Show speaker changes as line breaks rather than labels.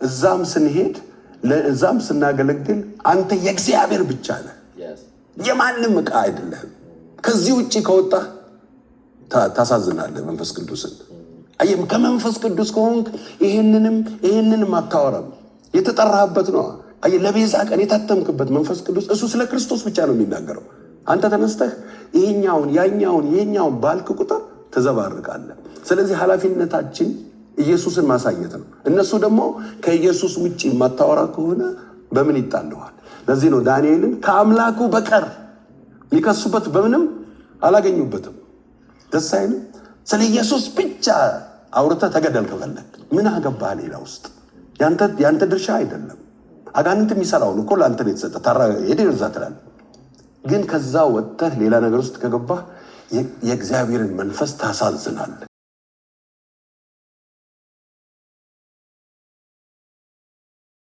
እዛም ስንሄድ ለእዛም ስናገለግል አንተ የእግዚአብሔር ብቻ ነህ፣ የማንም ዕቃ አይደለህም። ከዚህ ውጪ ከወጣ ታሳዝናለህ መንፈስ ቅዱስን። አየም ከመንፈስ ቅዱስ ከሆንክ ይሄንንም አታወራም። የተጠራህበት ነው። አየ ለቤዛ ቀን የታተምክበት መንፈስ ቅዱስ እሱ ስለ ክርስቶስ ብቻ ነው የሚናገረው። አንተ ተነስተህ ይሄኛውን ባልክ ቁጥር ተዘባርቃለህ። ስለዚህ ኃላፊነታችን ኢየሱስን ማሳየት ነው። እነሱ ደግሞ ከኢየሱስ ውጪ ማታወራ ከሆነ በምን ይጣልዋል? ለዚህ ነው ዳንኤልን ከአምላኩ በቀር ሊከሱበት በምንም አላገኙበትም። ደስ አይልም? ስለ ኢየሱስ ብቻ አውርተህ ተገደል ከፈለክ ምን አገባህ? ሌላ ውስጥ ያንተ ድርሻ አይደለም። አጋንንት የሚሰራውን እኮ ለአንተ ነው የተሰጠ። ታራ የደርዛ ትላለህ። ግን ከዛ ወጥተህ ሌላ ነገር ውስጥ ከገባህ የእግዚአብሔርን መንፈስ ታሳዝናለህ።